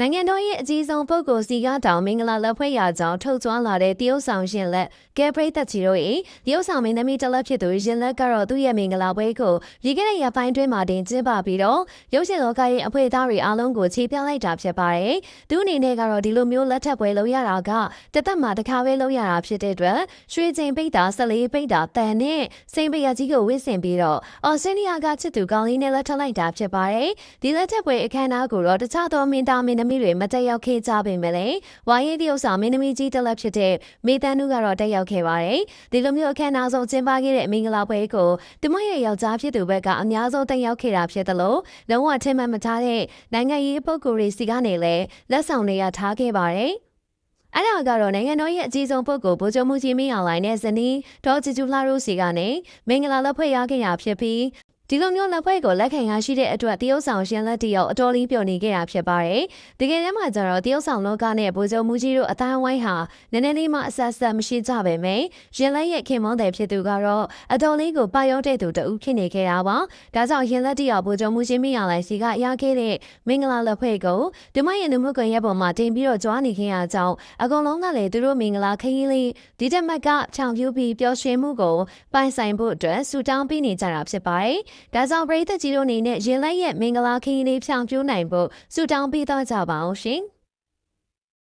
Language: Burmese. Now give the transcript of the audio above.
နိုင်ငံတော်ရဲ့အကြီးဆုံးပုဂ္ဂိုလ်စီကားတောင်မင်္ဂလာလက်ဖွဲ့ရာကြောင့်ထုတ်ကြွလာတဲ့တရုတ်ဆောင်ရှင်လက်ကဲပရိသတ်ချီတို့၏တရုတ်ဆောင်မင်းသမီးတလက်ဖြစ်သူရင်လက်ကတော့သူ့ရဲ့မင်္ဂလာပွဲကိုပြီးခဲ့တဲ့ရက်ပိုင်းတွင်းမှာတင်ကျင်းပပြီးတော့ရုပ်ရှင်လောကရဲ့အဖွေသားတွေအားလုံးကိုချီးပြလိုက်တာဖြစ်ပါတယ်။သူအနေနဲ့ကတော့ဒီလိုမျိုးလက်ထပ်ပွဲလုပ်ရတာကတသက်မှာတစ်ခါပဲလုပ်ရတာဖြစ်တဲ့အတွက်ရွှေကျင်ပိတ်တာ၁၄ပိတ်တာတန်နဲ့စိန်ပရကြီးကိုဝစ်ဆင်ပြီးတော့အော်စတြေးလျကချစ်သူကောင်းလေးနဲ့လက်ထပ်လိုက်တာဖြစ်ပါတယ်။ဒီလက်ထပ်ပွဲအခမ်းအနားကိုတော့တခြားသောမင်းသားမင်းသမီးတွေမတက်ရောက်ခဲ့ကြပေမဲ့လည်းဝိုင်းရေးတရုတ်ဆောင်မင်းသမီးကြီးတလက်ဖြစ်တဲ့မေတန်းနုကတော့တက်ရောက်ခဲ့ပါတယ်။ဒီလိုမျိုးအခမ်းအနားဆုံးကျင်းပခဲ့တဲ့မင်္ဂလာပွဲကိုသူမရဲ့ယောက်ျားဖြစ်သူဘက်ကအများဆုံးတက်ရောက်ခဲ့တာဖြစ်တယ်လို့လုံးဝထင်မှတ်မထားတဲ့နိုင်ငံရေးပုဂ္ဂိုလ်တွေစီကနေလည်းလက်ဆောင်တွေရထားခဲ့ပါတယ်။အဲ့ဒါကတော့နိုင်ငံတော်ရဲ့အကြီးဆုံးပုဂ္ဂိုလ်ဗိုလ်ချုပ်မှုကြီးမင်းအောင်လှိုင်နဲ့ဇနီးဒေါ်ကျူကျူလှရိုးစီကနေမင်္ဂလာလက်ဖွဲ့ရခဲ့တာဖြစ်ပြီးဒီလိုမျိုးလက်ဖွဲ့ကိုလက်ခံရရှိတဲ့အတွက်တရုတ်ဆောင်ရှင်လက်တယောက်အတော်လေးပျော်နေခဲ့တာဖြစ်ပါတယ်။တကယ်တမ်းမှာကျတော့တရုတ်ဆောင်လောကနဲ့ဗိုလ်ချုပ်မှုကြီးတို့အတိုင်းဝိုင်းဟာနည်းနည်းလေးမှအဆက်ဆက်မရှိကြပဲမယ်။ရင်လက်ရဲ့ခင်မွန်းတဲ့ဖြစ်သူကတော့အတော်လေးကိုပါရောတဲ့သူတဦးဖြစ်နေခဲ့တာပါ။ဒါကြောင့်ရင်လက်တယောက်ဗိုလ်ချုပ်မှုကြီးမင်းအောင်လှိုင်စီကရခဲ့တဲ့မင်္ဂလာလက်ဖွဲ့ကိုဒီမရဲ့လူမှုကွန်ရက်ပေါ်မှာတင်ပြီးတော့ကြွားနေခင်ရကြောင်းအကုန်လုံးကလည်းသူတို့မင်္ဂလာခရီးလေးဒီတက်မက်ကဖြောင်ပြူပြီးပျော်ရွှင်မှုကိုပိုင်ဆိုင်ဖို့အတွက်ဆူတောင်းပေးနေကြတာဖြစ်ပါတယ်။ဒါကြောင့်ပရိသတ်ကြီးတို့အနေနဲ့ရင်လက်ရဲ့မင်္ဂလာခရီးလေးဖြောင်ပြူနိုင်ဖို့ဆူတောင်းပေးတော့ကြပါအောင်ရှင်။